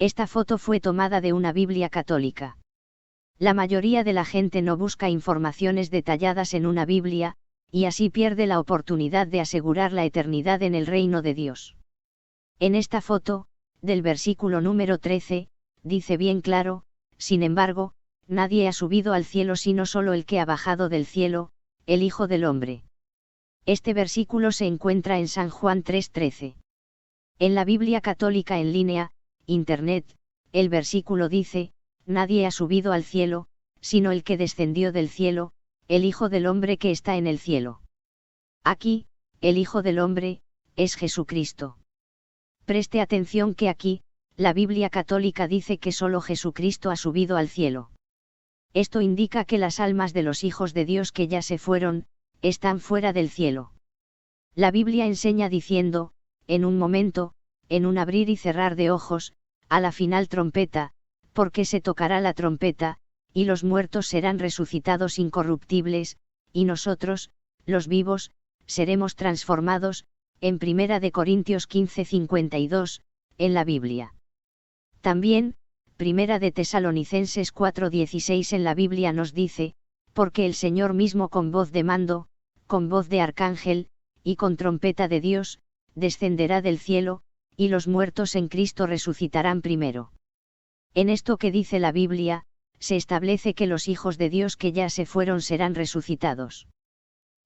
Esta foto fue tomada de una Biblia católica. La mayoría de la gente no busca informaciones detalladas en una Biblia, y así pierde la oportunidad de asegurar la eternidad en el reino de Dios. En esta foto, del versículo número 13, dice bien claro: sin embargo, nadie ha subido al cielo sino solo el que ha bajado del cielo, el Hijo del Hombre. Este versículo se encuentra en San Juan 3:13. En la Biblia católica en línea, Internet, el versículo dice: nadie ha subido al cielo, sino el que descendió del cielo, el Hijo del Hombre que está en el cielo. Aquí, el Hijo del Hombre, es Jesucristo. Preste atención que aquí, la Biblia católica dice que solo Jesucristo ha subido al cielo. Esto indica que las almas de los hijos de Dios que ya se fueron, están fuera del cielo. La Biblia enseña diciendo: en un momento, en un abrir y cerrar de ojos, a la final trompeta, porque se tocará la trompeta, y los muertos serán resucitados incorruptibles, y nosotros, los vivos, seremos transformados, en 1 Corintios 15:52, en la Biblia. También, 1 Tesalonicenses 4:16 en la Biblia nos dice: porque el Señor mismo con voz de mando, con voz de arcángel, y con trompeta de Dios, descenderá del cielo, y los muertos en Cristo resucitarán primero. En esto que dice la Biblia, se establece que los hijos de Dios que ya se fueron serán resucitados.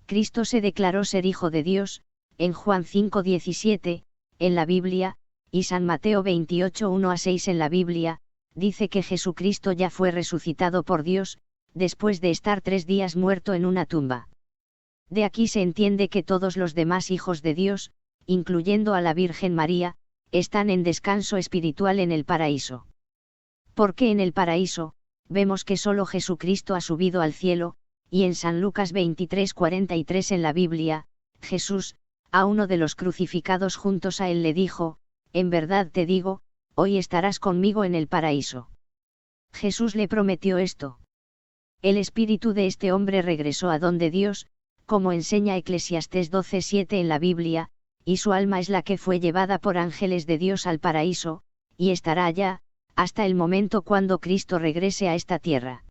Cristo se declaró ser Hijo de Dios, en Juan 5:17, en la Biblia, y San Mateo 28:1-6 en la Biblia, dice que Jesucristo ya fue resucitado por Dios, después de estar 3 días muerto en una tumba. De aquí se entiende que todos los demás hijos de Dios, incluyendo a la Virgen María, están en descanso espiritual en el paraíso. Porque en el paraíso, vemos que solo Jesucristo ha subido al cielo, y en San Lucas 23:43 en la Biblia, Jesús, a uno de los crucificados juntos a él le dijo: en verdad te digo, hoy estarás conmigo en el paraíso. Jesús le prometió esto. El espíritu de este hombre regresó a donde Dios, como enseña Eclesiastés 12:7 en la Biblia, y su alma es la que fue llevada por ángeles de Dios al paraíso, y estará allá, hasta el momento cuando Cristo regrese a esta tierra.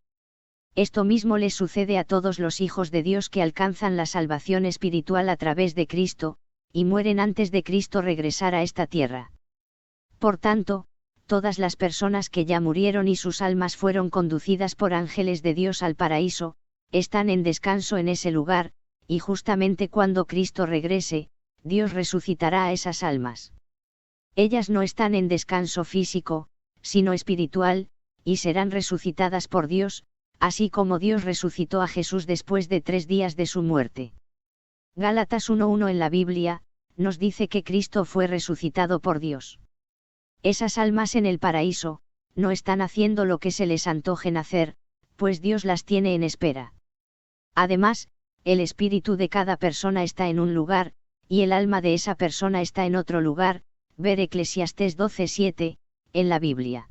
Esto mismo les sucede a todos los hijos de Dios que alcanzan la salvación espiritual a través de Cristo, y mueren antes de Cristo regresar a esta tierra. Por tanto, todas las personas que ya murieron y sus almas fueron conducidas por ángeles de Dios al paraíso, están en descanso en ese lugar, y justamente cuando Cristo regrese, Dios resucitará a esas almas. Ellas no están en descanso físico, sino espiritual, y serán resucitadas por Dios, así como Dios resucitó a Jesús después de 3 días de su muerte. Gálatas 1:1 en la Biblia, nos dice que Cristo fue resucitado por Dios. Esas almas en el paraíso, no están haciendo lo que se les antojen hacer, pues Dios las tiene en espera. Además, el espíritu de cada persona está en un lugar, y el alma de esa persona está en otro lugar, ver Eclesiastés 12:7, en la Biblia.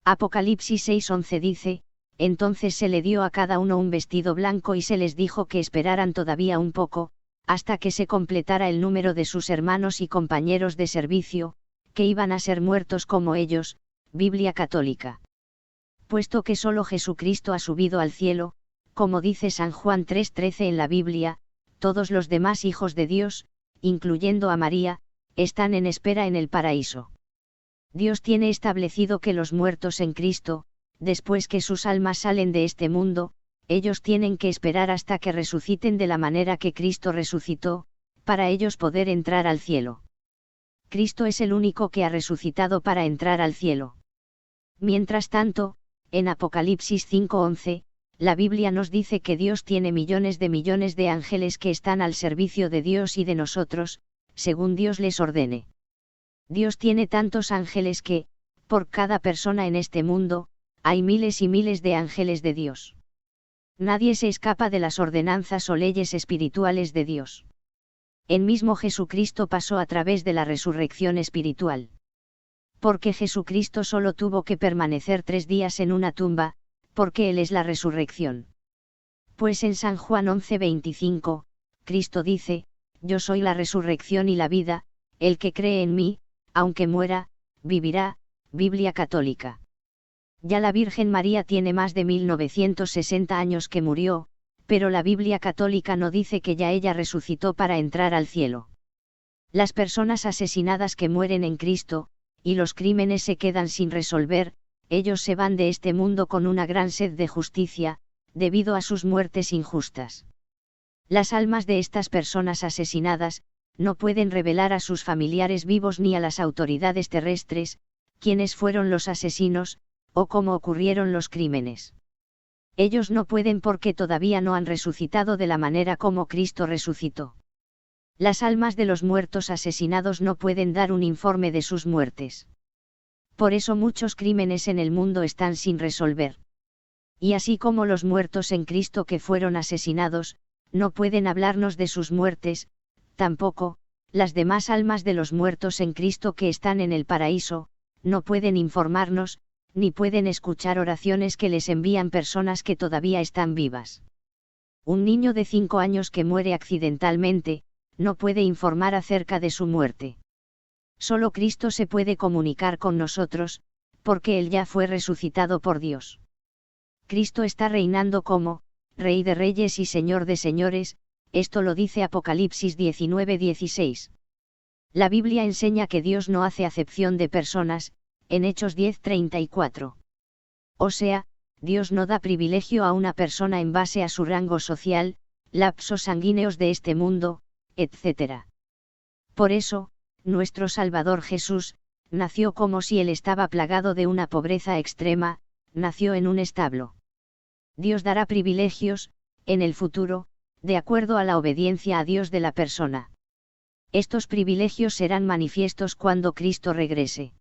Apocalipsis 6:11 dice: entonces se le dio a cada uno un vestido blanco y se les dijo que esperaran todavía un poco, hasta que se completara el número de sus hermanos y compañeros de servicio, que iban a ser muertos como ellos. Biblia católica. Puesto que solo Jesucristo ha subido al cielo, como dice San Juan 3:13 en la Biblia, todos los demás hijos de Dios, incluyendo a María, están en espera en el paraíso. Dios tiene establecido que los muertos en Cristo, después que sus almas salen de este mundo, ellos tienen que esperar hasta que resuciten de la manera que Cristo resucitó, para ellos poder entrar al cielo. Cristo es el único que ha resucitado para entrar al cielo. Mientras tanto, en Apocalipsis 5:11, la Biblia nos dice que Dios tiene millones de ángeles que están al servicio de Dios y de nosotros, según Dios les ordene. Dios tiene tantos ángeles que, por cada persona en este mundo, hay miles y miles de ángeles de Dios. Nadie se escapa de las ordenanzas o leyes espirituales de Dios. El mismo Jesucristo pasó a través de la resurrección espiritual. Porque Jesucristo solo tuvo que permanecer 3 días en una tumba, porque Él es la resurrección. Pues en San Juan 11:25, Cristo dice: yo soy la resurrección y la vida, el que cree en mí, aunque muera, vivirá, Biblia católica. Ya la Virgen María tiene más de 1960 años que murió, pero la Biblia católica no dice que ya ella resucitó para entrar al cielo. Las personas asesinadas que mueren en Cristo, y los crímenes se quedan sin resolver, ellos se van de este mundo con una gran sed de justicia, debido a sus muertes injustas. Las almas de estas personas asesinadas, no pueden revelar a sus familiares vivos ni a las autoridades terrestres, quiénes fueron los asesinos, o cómo ocurrieron los crímenes. Ellos no pueden porque todavía no han resucitado de la manera como Cristo resucitó. Las almas de los muertos asesinados no pueden dar un informe de sus muertes. Por eso muchos crímenes en el mundo están sin resolver. Y así como los muertos en Cristo que fueron asesinados, no pueden hablarnos de sus muertes, tampoco, las demás almas de los muertos en Cristo que están en el paraíso, no pueden informarnos, ni pueden escuchar oraciones que les envían personas que todavía están vivas. Un niño de 5 años que muere accidentalmente, no puede informar acerca de su muerte. Solo Cristo se puede comunicar con nosotros, porque Él ya fue resucitado por Dios. Cristo está reinando como Rey de Reyes y Señor de Señores, esto lo dice Apocalipsis 19:16. La Biblia enseña que Dios no hace acepción de personas, en Hechos 10:34. O sea, Dios no da privilegio a una persona en base a su rango social, lapsos sanguíneos de este mundo, etc. Por eso, nuestro Salvador Jesús, nació como si él estaba plagado de una pobreza extrema, nació en un establo. Dios dará privilegios, en el futuro, de acuerdo a la obediencia a Dios de la persona. Estos privilegios serán manifiestos cuando Cristo regrese.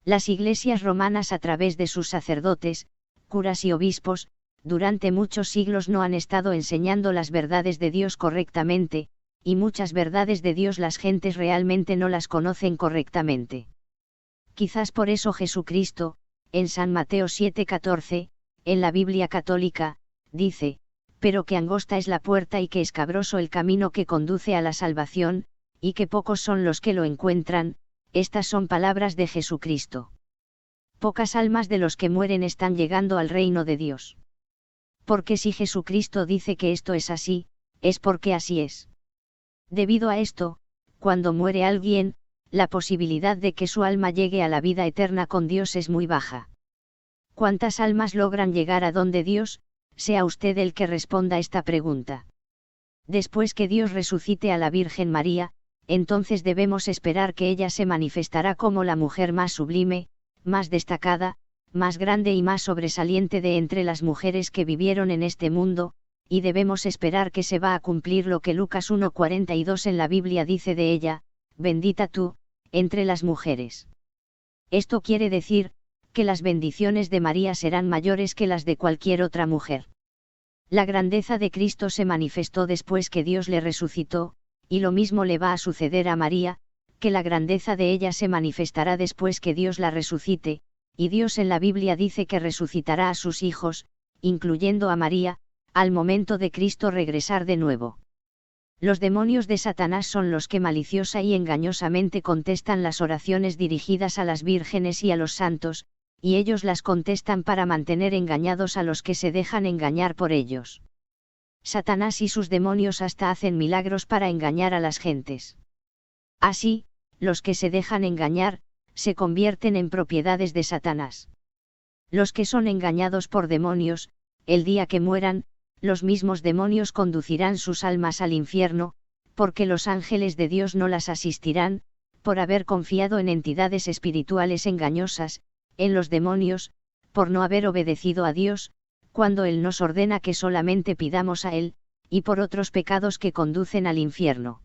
Las iglesias romanas a través de sus sacerdotes, curas y obispos, durante muchos siglos no han estado enseñando las verdades de Dios correctamente, y muchas verdades de Dios las gentes realmente no las conocen correctamente. Quizás por eso Jesucristo, en San Mateo 7:14, en la Biblia católica, dice, pero que angosta es la puerta y que escabroso el camino que conduce a la salvación, y que pocos son los que lo encuentran. Estas son palabras de Jesucristo. Pocas almas de los que mueren están llegando al reino de Dios. Porque si Jesucristo dice que esto es así, es porque así es. Debido a esto, cuando muere alguien, la posibilidad de que su alma llegue a la vida eterna con Dios es muy baja. ¿Cuántas almas logran llegar a donde Dios? Sea usted el que responda esta pregunta. Después que Dios resucite a la Virgen María, entonces debemos esperar que ella se manifestará como la mujer más sublime, más destacada, más grande y más sobresaliente de entre las mujeres que vivieron en este mundo, y debemos esperar que se va a cumplir lo que Lucas 1:42 en la Biblia dice de ella, bendita tú, entre las mujeres. Esto quiere decir, que las bendiciones de María serán mayores que las de cualquier otra mujer. La grandeza de Cristo se manifestó después que Dios le resucitó, y lo mismo le va a suceder a María, que la grandeza de ella se manifestará después que Dios la resucite, y Dios en la Biblia dice que resucitará a sus hijos, incluyendo a María, al momento de Cristo regresar de nuevo. Los demonios de Satanás son los que maliciosa y engañosamente contestan las oraciones dirigidas a las vírgenes y a los santos, y ellos las contestan para mantener engañados a los que se dejan engañar por ellos. Satanás y sus demonios hasta hacen milagros para engañar a las gentes. Así, los que se dejan engañar, se convierten en propiedades de Satanás. Los que son engañados por demonios, el día que mueran, los mismos demonios conducirán sus almas al infierno, porque los ángeles de Dios no las asistirán, por haber confiado en entidades espirituales engañosas, en los demonios, por no haber obedecido a Dios, cuando Él nos ordena que solamente pidamos a Él, y por otros pecados que conducen al infierno.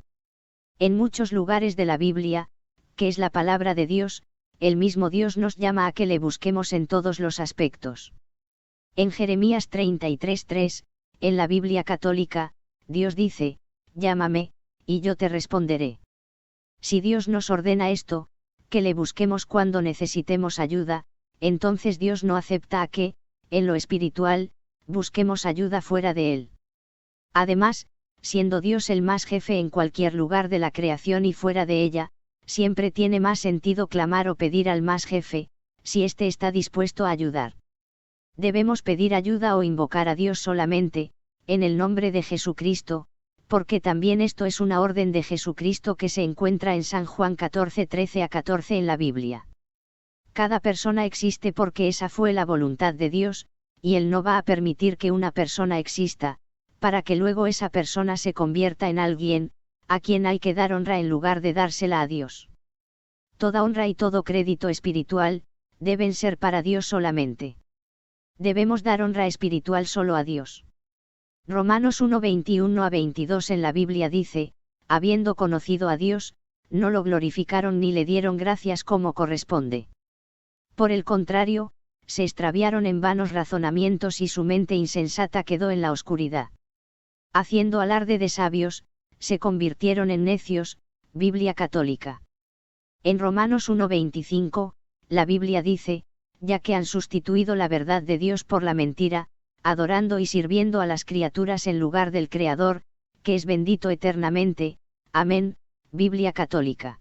En muchos lugares de la Biblia, que es la palabra de Dios, el mismo Dios nos llama a que le busquemos en todos los aspectos. En Jeremías 33:3, en la Biblia católica, Dios dice, llámame, y yo te responderé. Si Dios nos ordena esto, que le busquemos cuando necesitemos ayuda, entonces Dios no acepta a que, en lo espiritual, busquemos ayuda fuera de Él. Además, siendo Dios el más jefe en cualquier lugar de la creación y fuera de ella, siempre tiene más sentido clamar o pedir al más jefe, si éste está dispuesto a ayudar. Debemos pedir ayuda o invocar a Dios solamente, en el nombre de Jesucristo, porque también esto es una orden de Jesucristo que se encuentra en San Juan 14, 13-14 en la Biblia. Cada persona existe porque esa fue la voluntad de Dios, y Él no va a permitir que una persona exista, para que luego esa persona se convierta en alguien, a quien hay que dar honra en lugar de dársela a Dios. Toda honra y todo crédito espiritual, deben ser para Dios solamente. Debemos dar honra espiritual solo a Dios. Romanos 1, 21-22 en la Biblia dice, habiendo conocido a Dios, no lo glorificaron ni le dieron gracias como corresponde. Por el contrario, se extraviaron en vanos razonamientos y su mente insensata quedó en la oscuridad. Haciendo alarde de sabios, se convirtieron en necios, Biblia católica. En Romanos 1:25, la Biblia dice, ya que han sustituido la verdad de Dios por la mentira, adorando y sirviendo a las criaturas en lugar del Creador, que es bendito eternamente, amén, Biblia católica.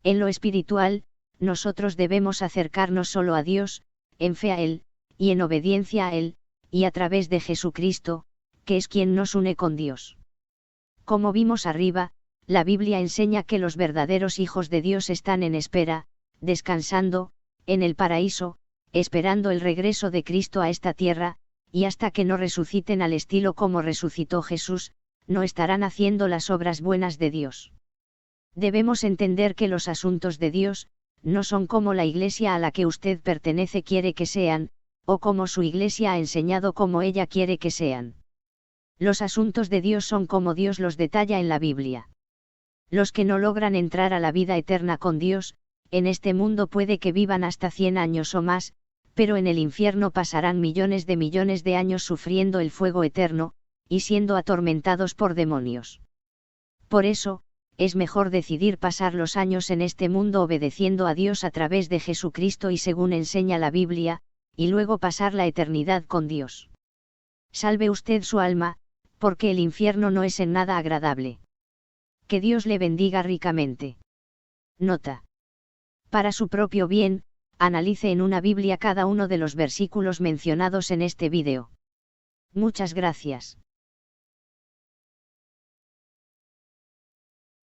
En lo espiritual, nosotros debemos acercarnos solo a Dios, en fe a Él, y en obediencia a Él, y a través de Jesucristo, que es quien nos une con Dios. Como vimos arriba, la Biblia enseña que los verdaderos hijos de Dios están en espera, descansando, en el paraíso, esperando el regreso de Cristo a esta tierra, y hasta que no resuciten al estilo como resucitó Jesús, no estarán haciendo las obras buenas de Dios. Debemos entender que los asuntos de Dios, no son como la iglesia a la que usted pertenece quiere que sean, o como su iglesia ha enseñado como ella quiere que sean. Los asuntos de Dios son como Dios los detalla en la Biblia. Los que no logran entrar a la vida eterna con Dios, en este mundo puede que vivan hasta 100 años o más, pero en el infierno pasarán millones de años sufriendo el fuego eterno, y siendo atormentados por demonios. Por eso, es mejor decidir pasar los años en este mundo obedeciendo a Dios a través de Jesucristo y según enseña la Biblia, y luego pasar la eternidad con Dios. Salve usted su alma, porque el infierno no es en nada agradable. Que Dios le bendiga ricamente. Nota. Para su propio bien, analice en una Biblia cada uno de los versículos mencionados en este vídeo. Muchas gracias.